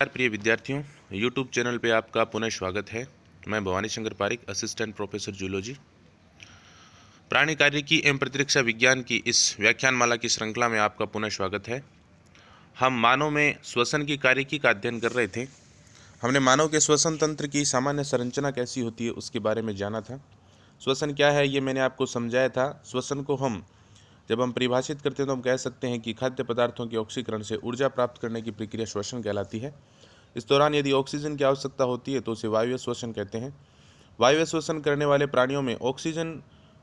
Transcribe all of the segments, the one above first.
प्रिय विद्यार्थियों, YouTube channel पे आपका पुनः स्वागत है। मैं Bhawani Shankar Pareek, assistant professor zoology. प्राणी कार्यकी एवं प्रतिरक्षा विज्ञान की इस व्याख्यानमाला की श्रृंखला में आपका पुनः स्वागत है। हम मानव में श्वसन की कार्यकी का अध्ययन कर रहे थे। हमने मानव के श्वसन तंत्र की सामान्य संरचना कैसी होती है उसके बारे में जाना था। श्वसन क्या है ये मैंने आपको समझाया था। श्वसन को जब हम परिभाषित करते हैं तो हम कह सकते हैं कि खाद्य पदार्थों के ऑक्सीकरण से ऊर्जा प्राप्त करने की प्रक्रिया श्वसन कहलाती है। इस दौरान यदि ऑक्सीजन की आवश्यकता होती है तो उसे वायवीय श्वसन कहते हैं। वायवीय श्वसन करने वाले प्राणियों में ऑक्सीजन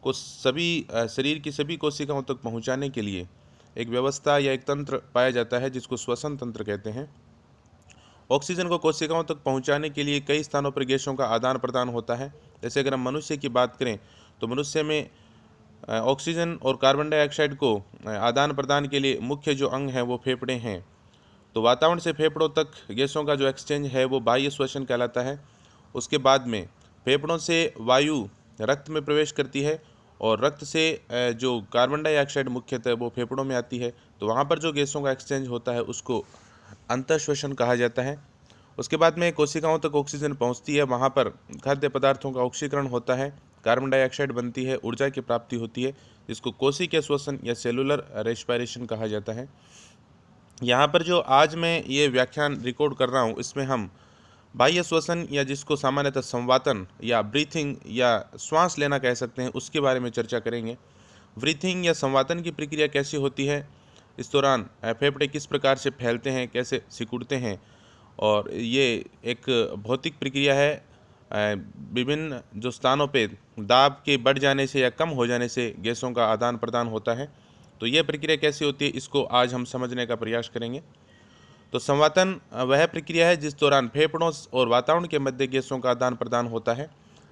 को शरीर की सभी कोशिकाओं तक पहुंचाने के लिए एक व्यवस्था या एक तंत्र पाया जाता है जिसको श्वसन तंत्र कहते हैं। ऑक्सीजन को कोशिकाओं तक पहुंचाने के लिए कई स्थानों पर गैसों का आदान प्रदान होता है। जैसे अगर हम मनुष्य की बात करें तो मनुष्य में ऑक्सीजन और कार्बन डाइऑक्साइड को आदान प्रदान के लिए मुख्य जो अंग है वो फेफड़े हैं। तो वातावरण से फेफड़ों तक गैसों का जो एक्सचेंज है वो बाह्य श्वसन कहलाता है। उसके बाद में फेफड़ों से वायु रक्त में प्रवेश करती है और रक्त से जो कार्बन डाइऑक्साइड मुख्यतः वो फेफड़ों में आती है। तो वहाँ पर जो गैसों का एक्सचेंज होता है उसको अंतःश्वसन कहा जाता है। उसके बाद में कोशिकाओं तक ऑक्सीजन पहुँचती है, वहाँ पर खाद्य पदार्थों का ऑक्सीकरण होता है, कार्बन डाइऑक्साइड बनती है, ऊर्जा की प्राप्ति होती है, जिसको कोशिकीय श्वसन या सेलुलर रेस्पिरेशन कहा जाता है। यहाँ पर जो आज मैं ये व्याख्यान रिकॉर्ड कर रहा हूँ इसमें हम बाह्य श्वसन या जिसको सामान्यतः संवातन या ब्रीथिंग या श्वास लेना कह सकते हैं उसके बारे में चर्चा करेंगे। ब्रीथिंग या संवातन की प्रक्रिया कैसी होती है, इस दौरान फेफड़े किस प्रकार से फैलते हैं, कैसे सिकुड़ते हैं, और ये एक भौतिक प्रक्रिया है। विभिन्न जो स्थानों पे दाब के बढ़ जाने से या कम हो जाने से गैसों का आदान प्रदान होता है। तो यह प्रक्रिया कैसी होती है इसको आज हम समझने का प्रयास करेंगे। तो संवातन वह प्रक्रिया है जिस दौरान फेफड़ों और वातावरण के मध्य गैसों का आदान प्रदान होता है।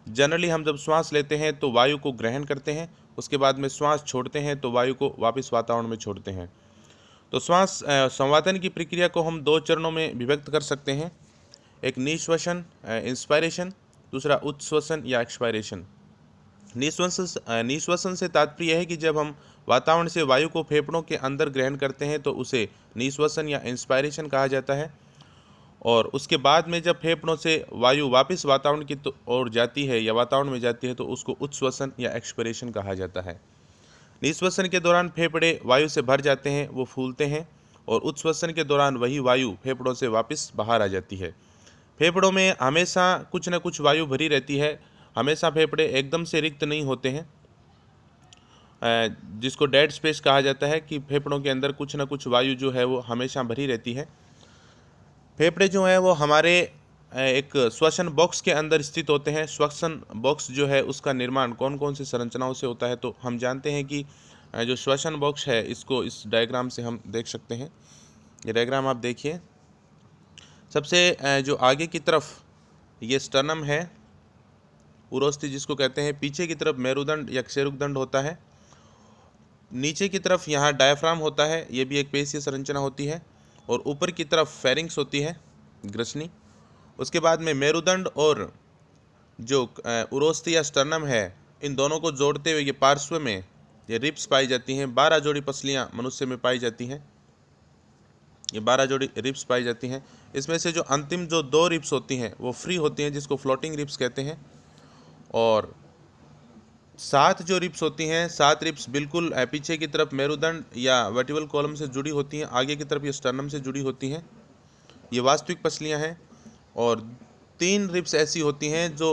जनरली हम जब श्वास लेते हैं तो वायु को ग्रहण करते हैं, उसके बाद में श्वास छोड़ते हैं तो वायु को वापस वातावरण में छोड़ते हैं। तो संवातन की प्रक्रिया को हम दो चरणों में विभक्त कर सकते हैं। एक निश्वसन इंस्पायरेशन, दूसरा उच्छ्वसन या एक्सपायरेशन। निश्वसन से तात्पर्य है कि जब हम वातावरण से वायु को फेफड़ों के अंदर ग्रहण करते हैं तो उसे निश्वसन या इंस्पायरेशन कहा जाता है। और उसके बाद में जब फेफड़ों से वायु वापस वातावरण की ओर जाती है या वातावरण में जाती है तो उसको उच्छ्वसन या एक्सपायरेशन कहा जाता है। निश्वसन के दौरान फेफड़े वायु से भर जाते हैं, वो फूलते हैं, और उच्छ्वसन के दौरान वही वायु फेफड़ों से वापस बाहर आ जाती है। फेफड़ों में हमेशा कुछ न कुछ वायु भरी रहती है, हमेशा फेफड़े एकदम से रिक्त नहीं होते हैं, जिसको डेड स्पेस कहा जाता है कि फेफड़ों के अंदर कुछ न कुछ वायु जो है वो हमेशा भरी रहती है। फेफड़े जो है वो हमारे एक श्वसन बॉक्स के अंदर स्थित होते हैं। श्वसन बॉक्स जो है उसका निर्माण कौन कौन सी संरचनाओं से होता है, तो हम जानते हैं कि जो श्वसन बॉक्स है इसको इस डायग्राम से हम देख सकते हैं। ये डायग्राम आप देखिए। सबसे जो आगे की तरफ ये स्टर्नम है, उरोस्थि जिसको कहते हैं, पीछे की तरफ मेरुदंड या क्षैरुकदंड होता है, नीचे की तरफ यहाँ डायफ्राम होता है, ये भी एक पेशीय संरचना होती है, और ऊपर की तरफ फेरिंक्स होती है, ग्रसनी। उसके बाद में मेरुदंड और जो उरोस्थि या स्टर्नम है, इन दोनों को जोड़ते हुए ये पार्श्व में ये रिब्स पाई जाती हैं। 12 जोड़ी पसलियाँ मनुष्य में पाई जाती हैं, ये 12 जोड़ी रिब्स पाई जाती हैं। इसमें से जो अंतिम जो 2 रिब्स होती हैं वो फ्री होती हैं, जिसको फ्लोटिंग रिब्स कहते हैं। और 7 जो रिब्स होती हैं, 7 रिब्स बिल्कुल पीछे की तरफ मेरुदंड या वर्टिबल कॉलम से जुड़ी होती हैं, आगे की तरफ ये स्टर्नम से जुड़ी होती हैं, ये वास्तविक पसलियां हैं। और 3 रिब्स ऐसी होती हैं जो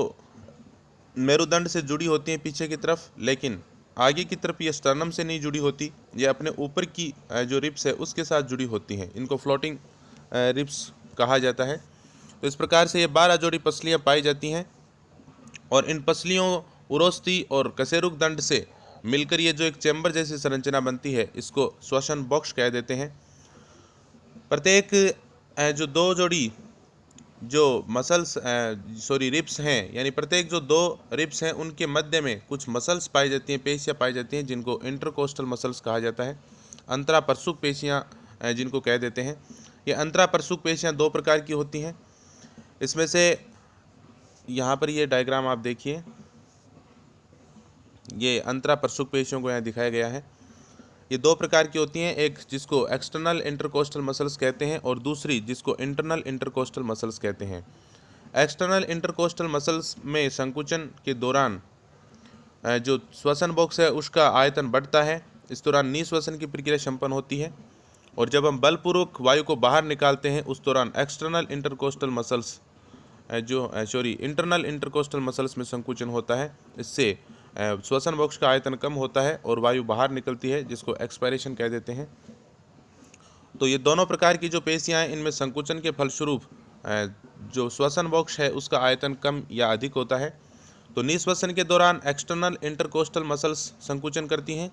मेरुदंड से जुड़ी होती हैं पीछे की तरफ, लेकिन आगे की तरफ ये स्टर्नम से नहीं जुड़ी होती, ये अपने ऊपर की जो रिब्स है उसके साथ जुड़ी होती हैं, इनको फ्लोटिंग रिब्स कहा जाता है। तो इस प्रकार से ये 12 जोड़ी पसलियाँ पाई जाती हैं, और इन पसलियों उरोस्थि और कशेरुकदंड से मिलकर ये जो एक चैम्बर जैसी संरचना बनती है इसको श्वसन बॉक्स कह देते हैं। प्रत्येक जो 2 जोड़ी जो रिब्स हैं, यानी प्रत्येक जो 2 रिब्स हैं उनके मध्य में कुछ मसल्स पाई जाती हैं, पेशियाँ पाई जाती हैं, जिनको इंटरकोस्टल मसल्स कहा जाता है। अंतरापरशुक पेशियाँ जिनको कह देते हैं। ये अंतरापरशुक पेशियाँ 2 प्रकार की होती हैं। इसमें से यहाँ पर ये डायग्राम आप देखिए, ये अंतरापरशुक पेशियों को यहाँ दिखाया गया है। ये दो प्रकार की होती हैं, एक जिसको एक्सटर्नल इंटरकोस्टल मसल्स कहते हैं और दूसरी जिसको इंटरनल इंटरकोस्टल मसल्स कहते हैं। एक्सटर्नल इंटरकोस्टल मसल्स में संकुचन के दौरान जो श्वसन बॉक्स है उसका आयतन बढ़ता है। इस दौरान निश्वसन की प्रक्रिया संपन्न होती है और जब हम बलपूर्वक वायु को बाहर निकालते हैं उस दौरान external intercostal muscles internal intercostal muscles में संकुचन होता है। इससे श्वसन बॉक्स का आयतन कम होता है और वायु बाहर निकलती है, जिसको एक्सपायरेशन कह देते हैं। तो ये दोनों प्रकार की जो पेशियां हैं इनमें संकुचन के फलस्वरूप जो श्वसन बॉक्स है उसका आयतन कम या अधिक होता है। तो निश्वसन के दौरान एक्सटर्नल इंटरकोस्टल मसल्स संकुचन करती हैं,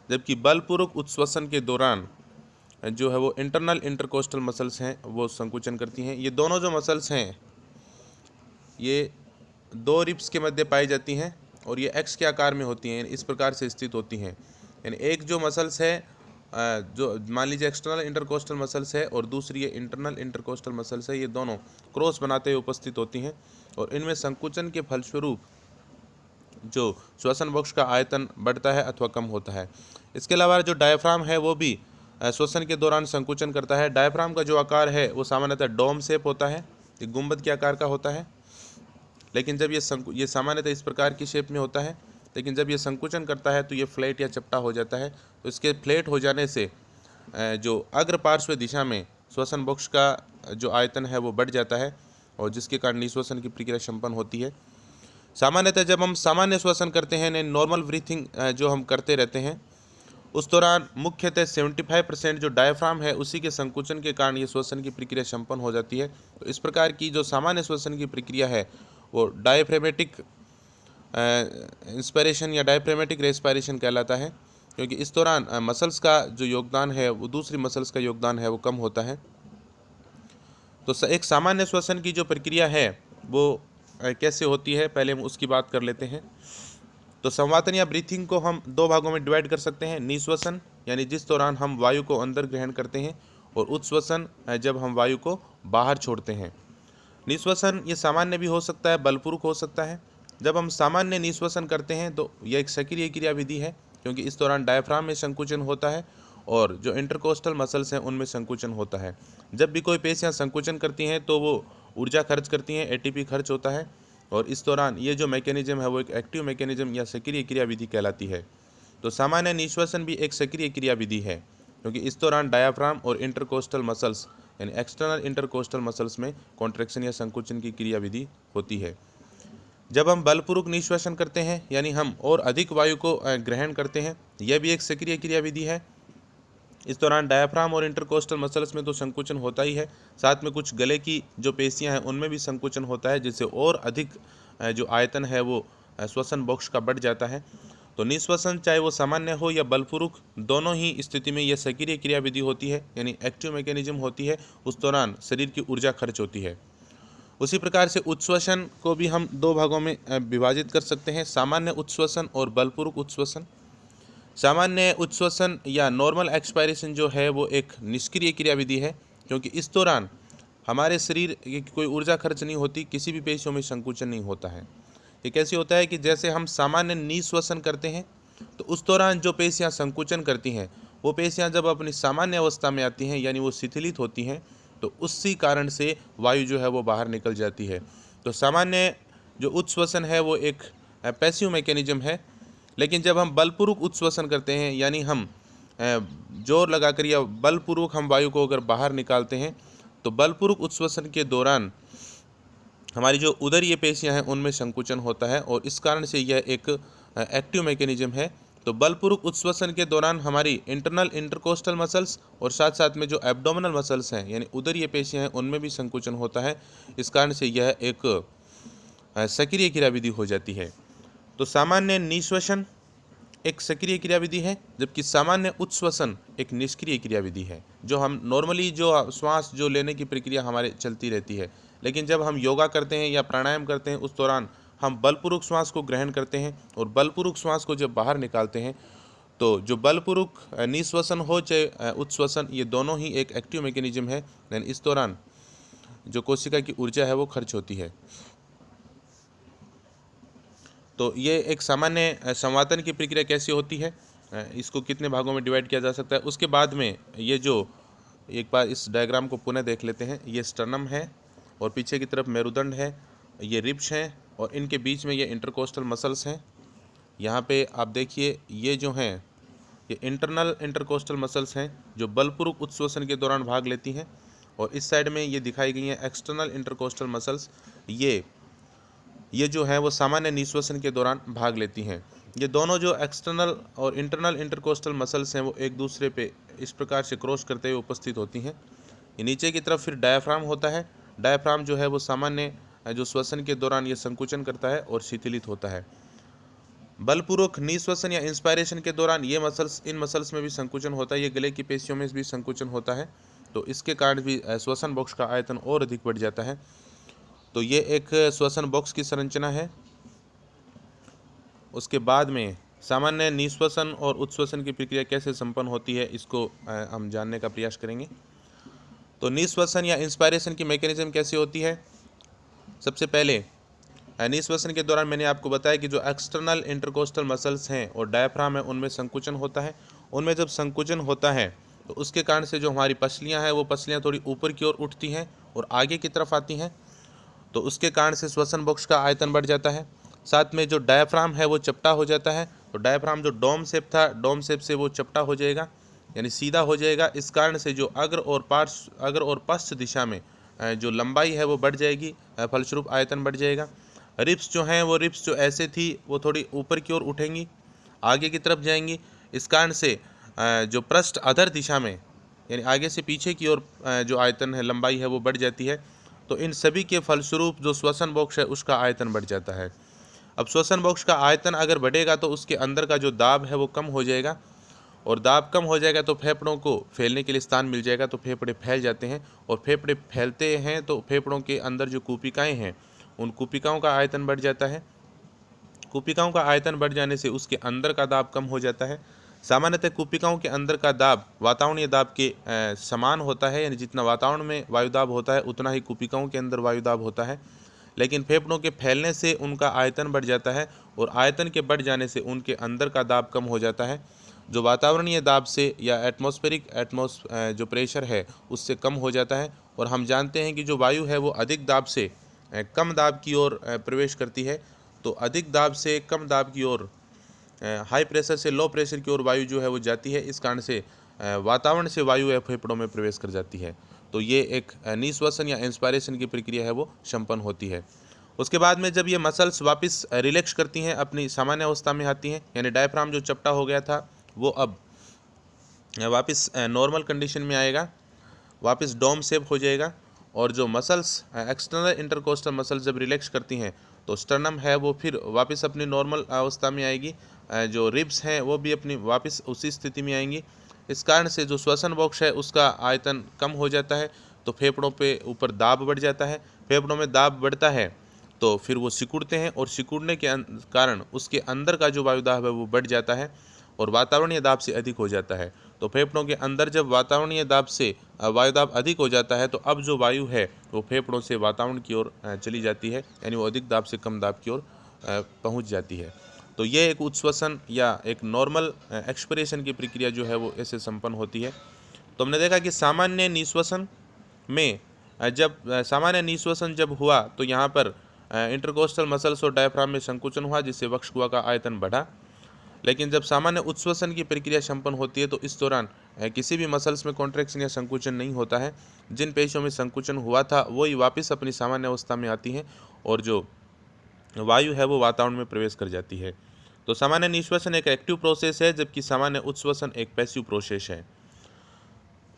जबकि बलपूर्वक उच्छ्वसन के दौरान जो है वो इंटरनल इंटरकोस्टल मसल्स हैं वो संकुचन करती हैं। ये दोनों जो मसल्स हैं ये दो रिब्स के मध्य पाई जाती हैं और ये एक्स के आकार में होती हैं, इस प्रकार से स्थित होती हैं। यानी एक जो मसल्स है जो मान लीजिए एक्सटर्नल इंटरकोस्टल मसल्स है और दूसरी ये इंटरनल इंटरकोस्टल मसल्स है, ये दोनों क्रॉस बनाते हुए उपस्थित होती हैं और इनमें संकुचन के फलस्वरूप जो श्वसन बॉक्स का आयतन बढ़ता है अथवा कम होता है। इसके अलावा जो डायफ्राम है वो भी श्वसन के दौरान संकुचन करता है। डायफ्राम का जो आकार है वो सामान्यतः डोम शेप होता है, ये गुंबद के आकार का होता है, लेकिन जब ये सामान्यतः इस प्रकार की शेप में होता है, लेकिन जब ये संकुचन करता है तो ये फ्लैट या चपटा हो जाता है। तो इसके फ्लैट हो जाने से जो अग्र पार्श्व दिशा में श्वसन बॉक्स का जो आयतन है वो बढ़ जाता है और जिसके कारण निश्वसन की प्रक्रिया संपन्न होती है। सामान्यतः जब हम सामान्य श्वसन करते हैं, नॉर्मल ब्रीथिंग जो हम करते रहते हैं, उस दौरान मुख्यतः 75% जो डायफ्राम है उसी के संकुचन के कारण ये श्वसन की प्रक्रिया संपन्न हो जाती है। तो इस प्रकार की जो सामान्य श्वसन की प्रक्रिया है वो डायफ्रेमेटिक इंस्पायरेशन या डायफ्रेमेटिक रेस्पायरेशन कहलाता है, क्योंकि इस दौरान मसल्स का जो योगदान है वो दूसरी मसल्स का योगदान है वो कम होता है। तो एक सामान्य श्वसन की जो प्रक्रिया है वो कैसे होती है, पहले हम उसकी बात कर लेते हैं। तो संवातन या ब्रीथिंग को हम दो भागों में डिवाइड कर सकते हैं। निश्वसन यानी जिस दौरान हम वायु को अंदर ग्रहण करते हैं, और उच्छ्वसन जब हम वायु को बाहर छोड़ते हैं। निश्वसन ये सामान्य भी हो सकता है, बलपूर्वक हो सकता है। जब हम सामान्य निश्वसन करते हैं तो यह एक सक्रिय क्रिया विधि है, क्योंकि इस दौरान डायफ्राम में संकुचन होता है और जो इंटरकोस्टल मसल्स हैं उनमें संकुचन होता है। जब भी कोई पेशियां संकुचन करती हैं तो वो ऊर्जा खर्च करती हैं, एटीपी खर्च होता है, और इस दौरान ये जो मैकेनिज्म है वो एक एक्टिव मैकेनिज्म या सक्रिय क्रिया विधि कहलाती है। तो सामान्य निश्वसन भी एक सक्रिय क्रिया विधि है, क्योंकि इस दौरान डायाफ्राम और इंटरकोस्टल मसल्स यानी एक्सटर्नल इंटरकोस्टल मसल्स में कॉन्ट्रैक्शन या संकुचन की क्रिया विधि होती है। जब हम बलपूर्वक निश्वसन करते हैं यानी हम और अधिक वायु को ग्रहण करते हैं, यह भी एक सक्रिय क्रिया विधि है। इस दौरान डायाफ्राम और इंटरकोस्टल मसल्स में तो संकुचन होता ही है, साथ में कुछ गले की जो पेशियां हैं उनमें भी संकुचन होता है, जिससे और अधिक जो आयतन है वो श्वसन बॉक्स का बढ़ जाता है। तो निश्वसन चाहे वो सामान्य हो या बलपूर्वक, दोनों ही स्थिति में यह सक्रिय क्रिया विधि होती है, यानी एक्टिव मैकेनिज्म होती है। उस दौरान शरीर की ऊर्जा खर्च होती है। उसी प्रकार से उच्छ्वसन को भी हम दो भागों में विभाजित कर सकते हैं, सामान्य उच्छ्वसन और बलपूर्वक उच्छ्वसन। सामान्य उच्छ्वसन या नॉर्मल एक्सपायरेशन जो है वो एक निष्क्रिय क्रिया विधि है, क्योंकि इस दौरान हमारे शरीर की कोई ऊर्जा खर्च नहीं होती, किसी भी पेशियों में संकुचन नहीं होता है। ये कैसे होता है कि जैसे हम सामान्य निश्वसन करते हैं तो उस दौरान जो पेशियां संकुचन करती हैं वो पेशियां जब अपनी सामान्य अवस्था में आती हैं यानी वो शिथिलित होती हैं, तो उसी कारण से वायु जो है वो बाहर निकल जाती है। तो सामान्य जो उच्छ्वसन है वो एक पैसिव मैकेनिज्म है, लेकिन जब हम बलपूर्वक उच्छ्वसन करते हैं यानी हम जोर लगाकर या बलपूर्वक हम वायु को अगर बाहर निकालते हैं, तो बलपूर्वक उच्छ्वसन के दौरान हमारी जो उदरीय पेशियां हैं उनमें संकुचन होता है और इस कारण से यह एक एक्टिव मैकेनिज्म है। तो बलपूर्वक उच्छ्वसन के दौरान हमारी इंटरनल इंटरकोस्टल मसल्स और साथ साथ में जो एब्डोमिनल मसल्स हैं यानी उदरीय पेशियां हैं उनमें भी संकुचन होता है। इस कारण से यह एक सक्रिय क्रिया विधि हो जाती है। तो सामान्य निश्वसन एक सक्रिय क्रिया विधि है, जबकि सामान्य उच्छ्वसन एक निष्क्रिय क्रिया विधि है। जो हम नॉर्मली जो श्वास जो लेने की प्रक्रिया हमारे चलती रहती है, लेकिन जब हम योगा करते हैं या प्राणायाम करते हैं उस दौरान हम बलपूर्वक श्वास को ग्रहण करते हैं और बलपूर्वक श्वास को जब बाहर निकालते हैं, तो जो बलपूर्वक निश्वसन हो चाहे उच्छ्वसन, ये दोनों ही एक एक्टिव मैकेनिज्म है। यानी इस दौरान जो कोशिका की ऊर्जा है वो खर्च होती है। तो ये एक सामान्य संवातन की प्रक्रिया कैसी होती है, इसको कितने भागों में डिवाइड किया जा सकता है। उसके बाद में ये जो एक बार इस डायग्राम को पुनः देख लेते हैं। ये स्टर्नम है और पीछे की तरफ मेरुदंड है, ये रिब्स हैं और इनके बीच में ये इंटरकोस्टल मसल्स हैं। यहाँ पे आप देखिए ये जो हैं ये इंटरनल इंटरकोस्टल मसल्स हैं जो बलपूर्वक उत्श्वसन के दौरान भाग लेती हैं, और इस साइड में ये दिखाई गई हैं एक्सटर्नल इंटरकोस्टल मसल्स। ये जो है वो सामान्य निश्वसन के दौरान भाग लेती हैं। ये दोनों जो एक्सटर्नल और इंटरनल इंटरकोस्टल मसल्स हैं वो एक दूसरे पे इस प्रकार से क्रॉस करते हुए उपस्थित होती हैं। ये नीचे की तरफ फिर डायाफ्राम होता है। डायाफ्राम जो है वो सामान्य जो श्वसन के दौरान ये संकुचन करता है और शिथिलित होता है। बलपूर्वक निश्वसन या इंस्पायरेशन के दौरान ये मसल्स, इन मसल्स में भी संकुचन होता है। ये गले की पेशियों में भी संकुचन होता है, तो इसके कारण भी श्वसन बॉक्स का आयतन और अधिक बढ़ जाता है। तो ये एक श्वसन बॉक्स की संरचना है। उसके बाद में सामान्य निश्वसन और उत्श्वसन की प्रक्रिया कैसे संपन्न होती है, इसको हम जानने का प्रयास करेंगे। तो निश्वसन या इंस्पायरेशन की मैकेनिज्म कैसे होती है। सबसे पहले निश्वसन के दौरान मैंने आपको बताया कि जो एक्सटर्नल इंटरकोस्टल मसल्स हैं और डायफ्राम है उनमें संकुचन होता है। उनमें जब संकुचन होता है तो उसके कारण से जो हमारी पसलियाँ हैं वो पसलियाँ थोड़ी ऊपर की ओर उठती हैं और आगे की तरफ आती हैं, तो उसके कारण से श्वसन बॉक्स का आयतन बढ़ जाता है। साथ में जो डायफ्राम है वो चपटा हो जाता है, तो डायफ्राम जो डोम शेप था, डोम शेप से वो चपटा हो जाएगा यानी सीधा हो जाएगा। इस कारण से जो अग्र और पश्च दिशा में जो लंबाई है वो बढ़ जाएगी, फलस्वरूप आयतन बढ़ जाएगा। रिब्स जो हैं वो रिब्स जो ऐसे थी वो थोड़ी ऊपर की ओर उठेंगी, आगे की तरफ जाएंगी। इस कारण से जो पृष्ठ अधर दिशा में यानी आगे से पीछे की ओर जो आयतन है, लंबाई है वो बढ़ जाती है। तो इन सभी के फलस्वरूप जो श्वसन बॉक्स है उसका आयतन बढ़ जाता है। अब श्वसन बॉक्स का आयतन अगर बढ़ेगा तो उसके अंदर का जो दाब है वो कम हो जाएगा, और दाब कम हो जाएगा तो फेफड़ों को फैलने के लिए स्थान मिल जाएगा, तो फेफड़े फैल जाते हैं। और फेफड़े फैलते हैं तो फेफड़ों के अंदर जो कूपिकाएँ हैं उन कूपिकाओं का आयतन बढ़ जाता है। कूपिकाओं का आयतन बढ़ जाने से उसके अंदर का दाब कम हो जाता है। सामान्यतः कूपिकाओं के अंदर का दाब वातावरणीय दाब के समान होता है, यानी जितना वातावरण में वायुदाब होता है उतना ही कूपिकाओं के अंदर वायुदाब होता है। लेकिन फेफड़ों के फैलने से उनका आयतन बढ़ जाता है, और आयतन के बढ़ जाने से उनके अंदर का दाब कम हो जाता है, जो वातावरणीय दाब से या एटमॉस्फेरिक जो प्रेशर है उससे कम हो जाता है। और हम जानते हैं कि जो वायु है वो अधिक दाब से कम दाब की ओर प्रवेश करती है, तो अधिक दाब से कम दाब की ओर, हाई प्रेशर से लो प्रेशर की ओर वायु जो है वो जाती है। इस कारण से वातावरण से वायु फेफड़ों में प्रवेश कर जाती है। तो ये एक निश्वसन या इंस्पायरेशन की प्रक्रिया है वो संपन्न होती है। उसके बाद में जब ये मसल्स वापस रिलैक्स करती हैं, अपनी सामान्य अवस्था में आती हैं, यानी डायफ्राम जो चपटा हो गया था वो अब वापस नॉर्मल कंडीशन में आएगा, वापस डोम शेप हो जाएगा। और जो मसल्स एक्सटर्नल इंटरकोस्टल मसल्स जब रिलैक्स करती हैं तो स्टर्नम है वो फिर वापस अपनी नॉर्मल अवस्था में आएगी, जो रिब्स हैं वो भी अपनी वापस उसी स्थिति में आएंगी। इस कारण से जो श्वसन बॉक्स है उसका आयतन कम हो जाता है, तो फेफड़ों पे ऊपर दाब बढ़ जाता है। फेफड़ों में दाब बढ़ता है तो फिर वो सिकुड़ते हैं, और सिकुड़ने के कारण उसके अंदर का जो वायुदाब है वो बढ़ जाता है और वातावरणीय दाब से अधिक हो जाता है। तो फेफड़ों के अंदर जब वातावरणीय दाब से वायुदाब अधिक हो जाता है तो अब जो वायु है वो फेफड़ों से वातावरण की ओर चली जाती है, यानी वो अधिक दाब से कम दाब की ओर पहुंच जाती है। तो ये एक उच्छ्वसन या एक नॉर्मल एक्सपिरेशन की प्रक्रिया जो है वो ऐसे संपन्न होती है। तो हमने देखा कि सामान्य निश्वसन में सामान्य निश्वसन जब हुआ तो यहाँ पर इंटरकोस्टल मसल्स और डायफ्राम में संकुचन हुआ, जिससे वक्षगुहा का आयतन बढ़ा। लेकिन जब सामान्य उच्छ्वसन की प्रक्रिया संपन्न होती है तो इस दौरान किसी भी मसल्स में कॉन्ट्रैक्शन या संकुचन नहीं होता है। जिन पेशियों में संकुचन हुआ था वही वापस अपनी सामान्य अवस्था में आती हैं और जो वायु है वो वातावरण में प्रवेश कर जाती है। तो सामान्य निश्वसन एक एक्टिव प्रोसेस है, जबकि सामान्य उच्छ्वसन एक पैसिव प्रोसेस है।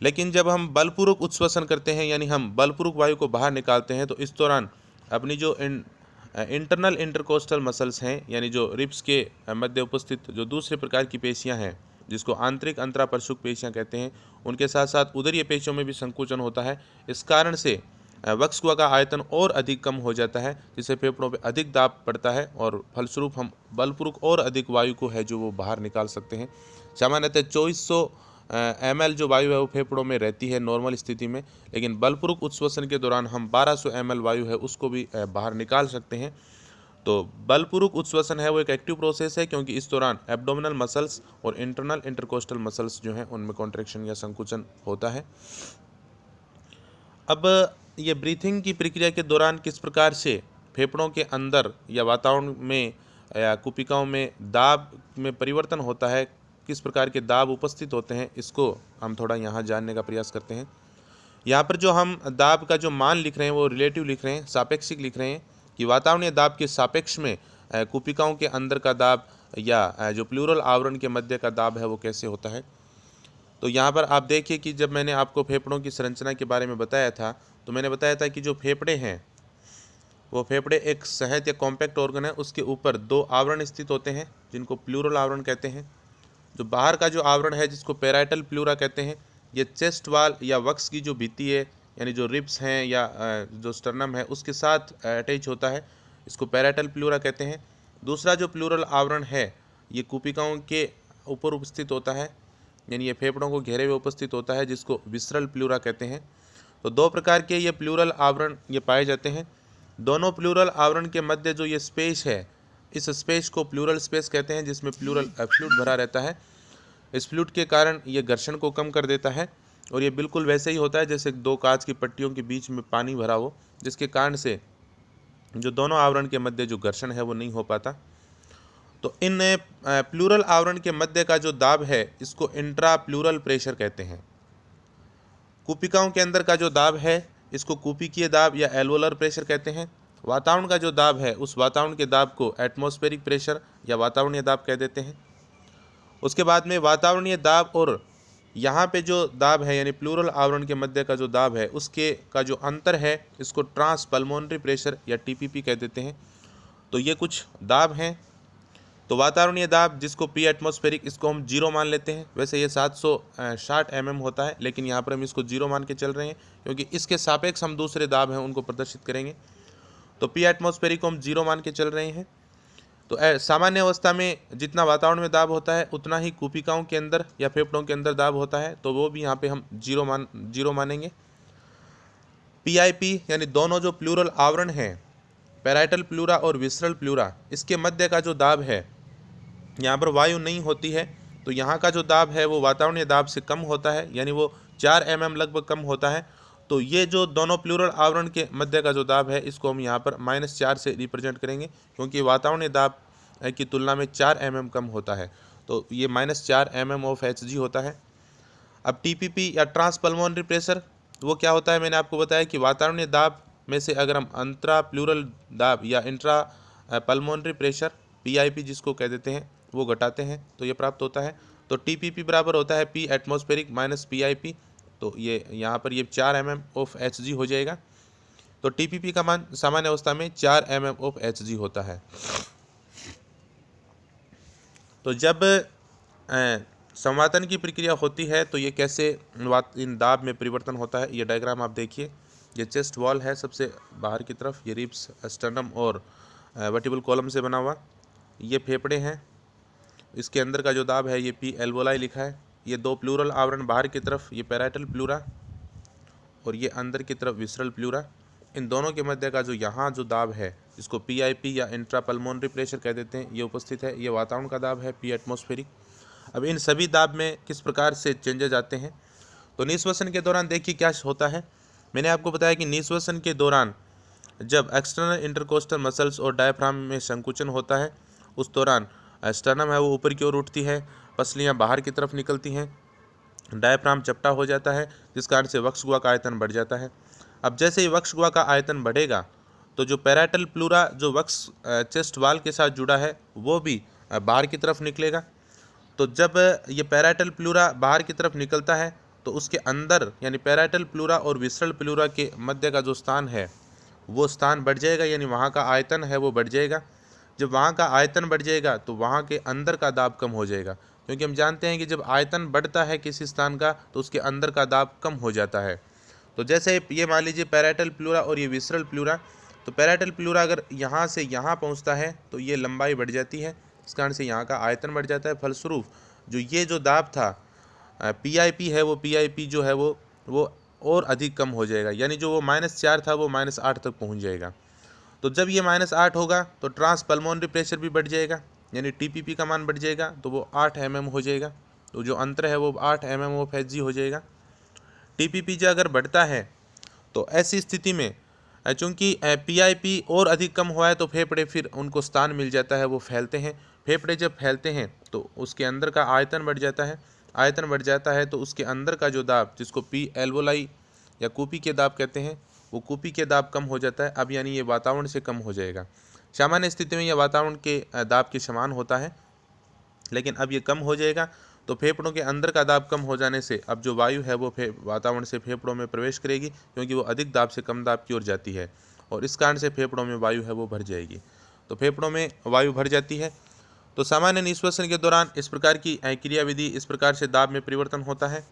लेकिन जब हम बलपूर्वक उच्छ्वसन करते हैं यानी हम बलपूर्वक वायु को बाहर निकालते हैं तो इस दौरान अपनी जो इंटरनल इंटरकोस्टल मसल्स हैं, यानी जो रिब्स के मध्य उपस्थित जो दूसरे प्रकार की पेशियां हैं जिसको आंतरिक अंतरापरशुक पेशियां कहते हैं, उनके साथ साथ उदरीय पेशियों में भी संकुचन होता है। इस कारण से वक्षगुहा का आयतन और अधिक कम हो जाता है, जिससे फेफड़ों पर अधिक दाब पड़ता है और फलस्वरूप हम बलपूर्वक और अधिक वायु को है जो वो बाहर निकाल सकते हैं। सामान्यतः 2400 ml जो वायु है वो फेफड़ों में रहती है नॉर्मल स्थिति में, लेकिन बलपूर्वक उच्छ्वसन के दौरान हम 1200 ml वायु है उसको भी बाहर निकाल सकते हैं। तो बलपूर्वक उच्छ्वसन है वो एक एक्टिव प्रोसेस है, क्योंकि इस दौरान एब्डोमिनल मसल्स और इंटरनल इंटरकोस्टल मसल्स जो हैं उनमें कॉन्ट्रैक्शन या संकुचन होता है। अब ये ब्रीथिंग की प्रक्रिया के दौरान किस प्रकार से फेफड़ों के अंदर या वातावरण में या कुपिकाओं में दाब में परिवर्तन होता है, किस प्रकार के दाब उपस्थित होते हैं, इसको हम थोड़ा यहाँ जानने का प्रयास करते हैं। यहाँ पर जो हम दाब का जो मान लिख रहे हैं वो रिलेटिव लिख रहे हैं, सापेक्षिक लिख रहे हैं कि वातावरणीय दाब के सापेक्ष में कुपिकाओं के अंदर का दाब या जो प्लूरल आवरण के मध्य का दाब है वो कैसे होता है। तो यहाँ पर आप देखिए कि जब मैंने आपको फेफड़ों की संरचना के बारे में बताया था, तो मैंने बताया था कि जो फेफड़े हैं वो फेफड़े एक सहज या कॉम्पैक्ट ऑर्गन है, उसके ऊपर दो आवरण स्थित होते हैं जिनको प्लूरल आवरण कहते हैं। जो बाहर का जो आवरण है जिसको पैराइटल प्लूरा कहते हैं, ये चेस्ट वाल या वक्स की जो भित्ति है यानी जो रिब्स हैं या जो स्टर्नम है उसके साथ अटैच होता है, इसको पैराइटल प्लूरा कहते हैं। दूसरा जो प्लूरल आवरण है ये कुपिकाओं के ऊपर उपस्थित होता है, यानी ये फेफड़ों को घेरे हुए उपस्थित होता है, जिसको विसरल प्लूरा कहते हैं। तो दो प्रकार के ये प्लूरल आवरण ये पाए जाते हैं। दोनों प्लूरल आवरण के मध्य जो ये स्पेस है, इस स्पेस को प्लूरल स्पेस कहते हैं, जिसमें प्लूरल फ्लूइड भरा रहता है। इस फ्लूइड के कारण ये घर्षण को कम कर देता है और ये बिल्कुल वैसे ही होता है जैसे दो कांच की पट्टियों के बीच में पानी भरा हो, जिसके कारण से जो दोनों आवरण के मध्य जो घर्षण है वो नहीं हो पाता। तो इन प्लूरल आवरण के मध्य का जो दाब है इसको इंट्रा प्लूरल प्रेशर कहते हैं। कुपिकाओं के अंदर का जो दाब है इसको कुपिकीय दाब या एल्वोलर प्रेशर कहते हैं। वातावरण का जो दाब है उस वातावरण के दाब को एटमॉस्फेरिक प्रेशर या वातावरणीय दाब कह देते हैं। उसके बाद में वातावरणीय दाब और यहाँ पे जो दाब है यानी प्लूरल आवरण के मध्य का जो दाब है उसके का जो अंतर है इसको ट्रांस पल्मोनरी प्रेशर या टीपीपी कह देते हैं। तो ये कुछ दाब हैं। तो वातावरणीय दाब जिसको पी एटमॉस्फेरिक, इसको हम जीरो मान लेते हैं। वैसे ये 760 mm होता है, लेकिन यहाँ पर हम इसको जीरो मान के चल रहे हैं क्योंकि इसके सापेक्ष हम दूसरे दाब हैं उनको प्रदर्शित करेंगे। तो पी एटमॉस्फेरिक को हम जीरो मान के चल रहे हैं। तो सामान्य अवस्था में जितना वातावरण में दाब होता है उतना ही कुपिकाओं के अंदर या फेफड़ों के अंदर दाब होता है, तो वो भी यहाँ पे हम जीरो मानेंगे। पीआईपी यानी दोनों जो प्लूरल आवरण हैं, पैराइटल प्लूरा और विसरल प्लूरा, इसके मध्य का जो दाब है यहाँ पर वायु नहीं होती है, तो यहाँ का जो दाब है वो वातावरणीय दाब से कम होता है, यानी वो 4 mm लगभग कम होता है। तो ये जो दोनों प्लूरल आवरण के मध्य का जो दाब है इसको हम यहाँ पर -4 से रिप्रेजेंट करेंगे, क्योंकि वातावरणीय दाब की तुलना में 4 mm कम होता है। तो ये -4 mm ऑफ Hg होता है। अब टीपीपी या ट्रांस पल्मोनरी प्रेशर वो क्या होता है, मैंने आपको बताया कि वातावरणीय दाब में से अगर हम अंतरा प्लूरल दाब या इंट्रा पल्मोनरी प्रेशर पीआईपी जिसको कह देते हैं वो घटाते हैं तो ये प्राप्त होता है। तो टीपीपी बराबर होता है पी एटमॉस्फेरिक माइनस पीआईपी। तो ये यहाँ पर ये 4 mm ऑफ Hg हो जाएगा। तो टीपीपी का मान सामान्य अवस्था में 4 mm ऑफ Hg होता है। तो जब संवातन की प्रक्रिया होती है तो ये कैसे इन दाब में परिवर्तन होता है, ये डायग्राम आप देखिए। ये चेस्ट वॉल है सबसे बाहर की तरफ, ये रिब्स स्टर्नम और वर्टिबल कॉलम से बना हुआ। ये फेफड़े हैं, इसके अंदर का जो दाब है ये पी एल्वोलाई लिखा है। ये दो प्लूरल आवरण बाहर की तरफ, ये पैराइटल प्लूरा और ये अंदर की तरफ विसरल प्लूरा। इन दोनों के मध्य का जो यहाँ जो दाब है इसको पीआईपी या इंट्रा पल्मोनरी प्रेशर कह देते हैं, ये उपस्थित है। ये वातावरण का दाब है पी एटमॉस्फेरिक। अब इन सभी दाब में किस प्रकार से चेंजेज आते हैं, तो निश्वसन के दौरान देखिए क्या होता है। मैंने आपको बताया कि निश्वसन के दौरान जब एक्सटर्नल इंटरकोस्टल मसल्स और डायफ्राम में संकुचन होता है उस दौरान स्टर्नम है वो ऊपर की ओर उठती है, पसलियाँ बाहर की तरफ निकलती हैं, डायफ्राम चपटा हो जाता है, जिस कारण से वक्ष गुहा का आयतन बढ़ जाता है। अब जैसे ही वक्ष गुहा का आयतन बढ़ेगा तो जो पैराइटल प्लूरा जो वक्ष चेस्ट वाल के साथ जुड़ा है वो भी बाहर की तरफ निकलेगा। तो जब ये पैराइटल प्लूरा बाहर की तरफ निकलता है तो उसके अंदर यानी पैराइटल प्लूरा और विसरल प्लूरा के मध्य का जो स्थान है वो स्थान बढ़ जाएगा, यानी वहाँ का आयतन है वो बढ़ जाएगा। जब वहाँ का आयतन बढ़ जाएगा तो वहाँ के अंदर का दाब कम हो जाएगा, क्योंकि हम जानते हैं कि जब आयतन बढ़ता है किसी स्थान का तो उसके अंदर का दाब कम हो जाता है। तो जैसे ये मान लीजिए पैराइटल प्लूरा और ये विसरल प्लूरा, तो पैराइटल प्लूरा अगर यहाँ से यहाँ पहुँचता है तो ये लंबाई बढ़ जाती है, इस कारण से यहाँ का आयतन बढ़ जाता है। फलस्वरूप जो ये जो दाब था पीआईपी है वो पीआईपी जो है वो और अधिक कम हो जाएगा, यानी जो वो -4 था वो -8 तक पहुँच जाएगा। तो जब ये -8 होगा तो ट्रांस पल्मोनरी प्रेशर भी बढ़ जाएगा, यानी टीपीपी का मान बढ़ जाएगा, तो वो 8 mm हो जाएगा। तो जो अंतर है वो 8 mm ऑफ Hg हो जाएगा। टीपीपी जो अगर बढ़ता है तो ऐसी स्थिति में चूँकि पीआईपी और अधिक कम हुआ है तो फेफड़े फिर उनको स्थान मिल जाता है, वो फैलते हैं। फेफड़े जब फैलते हैं तो उसके अंदर का आयतन बढ़ जाता है। आयतन बढ़ जाता है तो उसके अंदर का जो दाब, जिसको पी एल्वोलाई या कूपी के दाब कहते हैं, वो कूपी के दाब कम हो जाता है। अब यानी ये वातावरण से कम हो जाएगा। सामान्य स्थिति में यह वातावरण के दाब के समान होता है, लेकिन अब ये कम हो जाएगा। तो फेफड़ों के अंदर का दाब कम हो जाने से अब जो वायु है वो वातावरण से फेफड़ों में प्रवेश करेगी, क्योंकि वो अधिक दाब से कम दाब की ओर जाती है, और इस कारण से फेफड़ों में वायु है वो भर जाएगी। तो फेफड़ों में वायु भर जाती है। तो सामान्य निश्वसन के दौरान इस प्रकार की क्रियाविधि, इस प्रकार से दाब में परिवर्तन होता है।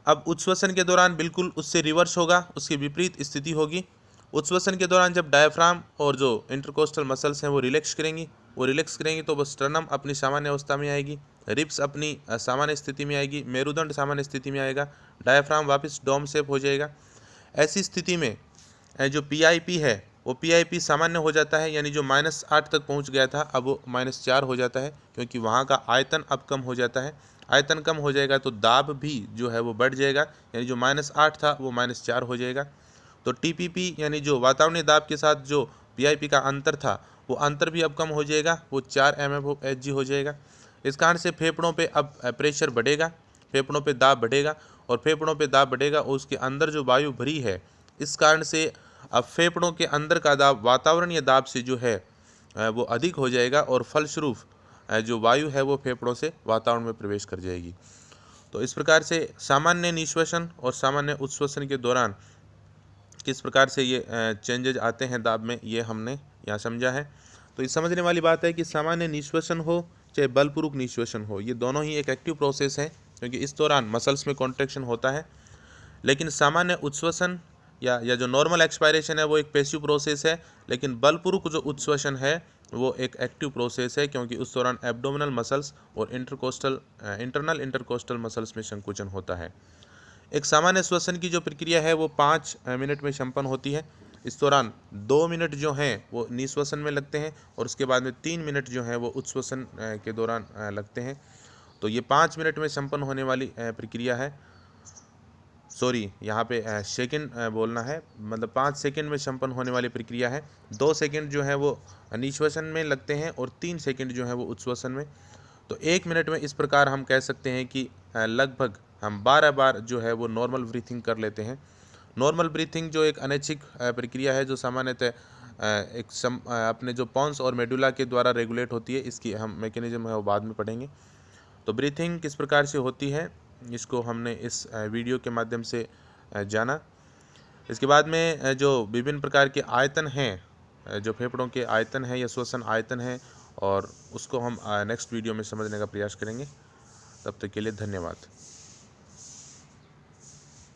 अब उच्छ्वसन के दौरान बिल्कुल उससे रिवर्स होगा, उसकी विपरीत स्थिति होगी। उच्छ्वसन के दौरान जब डायफ्राम और जो इंटरकोस्टल मसल्स हैं वो रिलैक्स करेंगी तो बस स्टर्नम अपनी सामान्य अवस्था में आएगी, रिब्स अपनी सामान्य स्थिति में आएगी, मेरुदंड सामान्य स्थिति में आएगा, डायफ्राम वापस डोम शेप हो जाएगा। ऐसी स्थिति में जो पीआईपी है वो पीआईपी सामान्य हो जाता है, यानी जो -8 तक पहुंच गया था अब वो -4 हो जाता है, क्योंकि वहाँ का आयतन अब कम हो जाता है। आयतन कम हो जाएगा तो दाब भी जो है वो बढ़ जाएगा, यानी जो -8 था वो -4 हो जाएगा। तो टीपीपी यानी जो वातावरणीय दाब के साथ जो पीआईपी का अंतर था वो अंतर भी अब कम हो जाएगा, वो 4 mmHg हो जाएगा। इस कारण से फेफड़ों पे अब प्रेशर बढ़ेगा, फेफड़ों पे दाब बढ़ेगा, और फेफड़ों पे दाब बढ़ेगा और उसके अंदर जो वायु भरी है, इस कारण से अब फेफड़ों के अंदर का दाब वातावरणीय दाब से जो है वो अधिक हो जाएगा, और फलस्वरूप जो वायु है वो फेफड़ों से वातावरण में प्रवेश कर जाएगी। तो इस प्रकार से सामान्य निश्वसन और सामान्य उच्छ्वसन के दौरान किस प्रकार से ये चेंजेज आते हैं दाब में, ये हमने यहाँ समझा है। तो ये समझने वाली बात है कि सामान्य निश्वसन हो चाहे बलपूर्वक निश्वसन हो, ये दोनों ही एक एक्टिव प्रोसेस है, क्योंकि इस दौरान मसल्स में कॉन्ट्रैक्शन होता है। लेकिन सामान्य उच्छ्वसन या जो नॉर्मल एक्सपायरेशन है वो एक पैसिव प्रोसेस है, लेकिन बलपूर्वक जो उच्छ्वसन है वो एक एक्टिव प्रोसेस है, क्योंकि उस दौरान एब्डोमिनल मसल्स और इंटरनल इंटरकोस्टल मसल्स में संकुचन होता है। एक सामान्य श्वसन की जो प्रक्रिया है वो 5 मिनट में संपन्न होती है। इस दौरान 2 मिनट जो हैं वो निश्वसन में लगते हैं, और उसके बाद में 3 मिनट जो हैं वो उच्छ्वसन के दौरान लगते हैं। तो ये 5 मिनट में संपन्न होने वाली प्रक्रिया है। सॉरी, यहाँ पे सेकंड बोलना है, मतलब 5 सेकंड में संपन्न होने वाली प्रक्रिया है। 2 सेकंड जो है वो निश्वसन में लगते हैं और 3 सेकंड जो है वो उच्छ्वसन में। तो 1 मिनट में इस प्रकार हम कह सकते हैं कि लगभग हम 12 बार जो है वो नॉर्मल ब्रीथिंग कर लेते हैं। नॉर्मल ब्रीथिंग जो एक अनैच्छिक प्रक्रिया है, जो सामान्यतः अपने जो पॉन्स और मेडुला के द्वारा रेगुलेट होती है, इसकी हम मैकेनिज्म है वो बाद में पढ़ेंगे। तो ब्रीथिंग किस प्रकार से होती है इसको हमने इस वीडियो के माध्यम से जाना। इसके बाद में जो विभिन्न प्रकार के आयतन हैं, जो फेफड़ों के आयतन है या श्वसन आयतन है, और उसको हम नेक्स्ट वीडियो में समझने का प्रयास करेंगे। तब तक के लिए धन्यवाद।